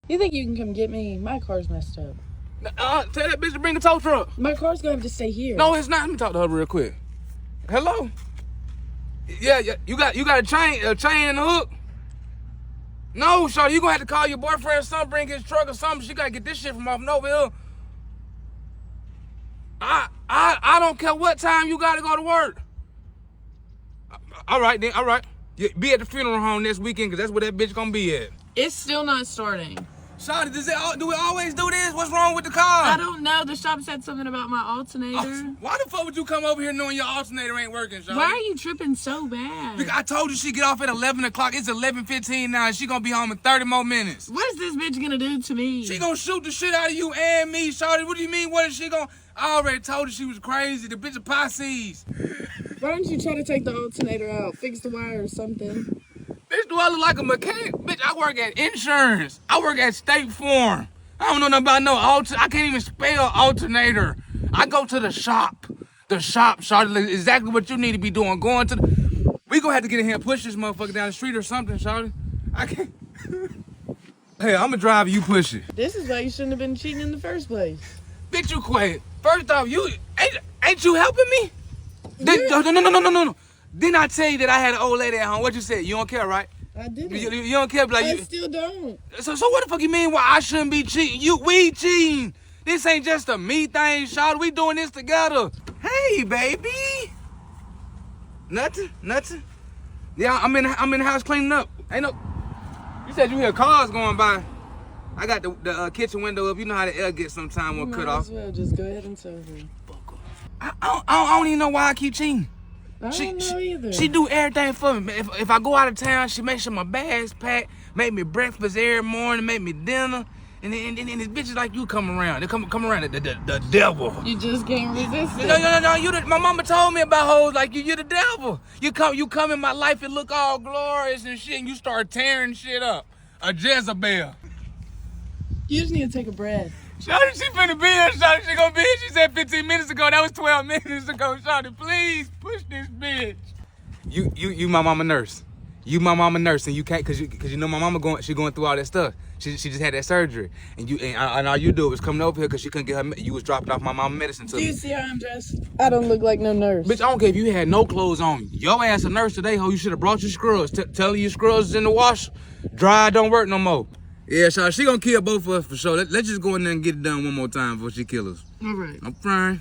You think you can come get me? My car's messed up. Tell that bitch to bring the tow truck. My car's gonna have to stay here. No, it's not. Let me talk to her real quick. Hello? Yeah, you got a chain and a hook? No, shorty, you gonna have to call your boyfriend or something, bring his truck or something. She gotta get this shit from off over here. I don't care what time you gotta go to work. All right then, all right. Yeah, be at the funeral home next weekend, cause that's where that bitch gonna be at. It's still not starting. Shawty, do we always do this? What's wrong with the car? I don't know. The shop said something about my alternator. Why the fuck would you come over here knowing your alternator ain't working, Shawty? Why are you tripping so bad? Because I told you she get off at 11 o'clock. It's 11:15 now, and she gonna be home in 30 more minutes. What is this bitch gonna do to me? She gonna shoot the shit out of you and me, Shawty. What do you mean? What is she gonna... I already told her she was crazy. The bitch of Pisces. Why don't you try to take the alternator out? Fix the wire or something. Bitch, do I look like a mechanic? Bitch, I work at insurance. I work at State Farm. I don't know nothing about no I can't even spell alternator. I go to the shop. The shop, Shawty, exactly what you need to be doing. Going to the... We gonna have to get in here and push this motherfucker down the street or something, Shawty. I can't... Hey, I'm gonna drive you push it. This is why you shouldn't have been cheating in the first place. Bitch, you quiet. First off, you... Ain't you helping me? No. Didn't I tell you that I had an old lady at home? What you said? You don't care, right? I didn't. You don't care, but like I still don't. So what the fuck you mean why I shouldn't be cheating? We cheating. This ain't just a me thing, Shawty. We doing this together. Hey, baby. Nothing. Yeah, I'm in the house cleaning up. Ain't no... You said you hear cars going by. I got the kitchen window up. You know how the air gets sometime when cut off. Might as well just go ahead and tell her. I don't even know why I keep cheating. I don't know either. She do everything for me. If I go out of town, she make sure my bag's packed, make me breakfast every morning, make me dinner, and then these bitches like you come around. They come around, the devil. You just can't resist it. No. My mama told me about hoes like you. You're the devil. You come in my life and look all glorious and shit, and you start tearing shit up. A Jezebel. You just need to take a breath. Shawty, she finna be here, Shawty. She gonna be here. She said 15 minutes ago. That was 12 minutes ago. Shawty, please push this bitch. You my mama nurse. You my mama nurse, and you can't, cause you know my mama she going through all that stuff. She just had that surgery, and all you do was coming over here cause she couldn't get her. You was dropping off my mama medicine to me. Do you see how I'm dressed? I don't look like no nurse. Bitch, I don't care if you had no clothes on. Your ass a nurse today, ho. You should have brought your scrubs. Tell her your scrubs is in the wash. Dry, don't work no more. Yeah, so she gonna kill both of us for sure. Let's just go in there and get it done one more time before she kills us. All right. I'm fine.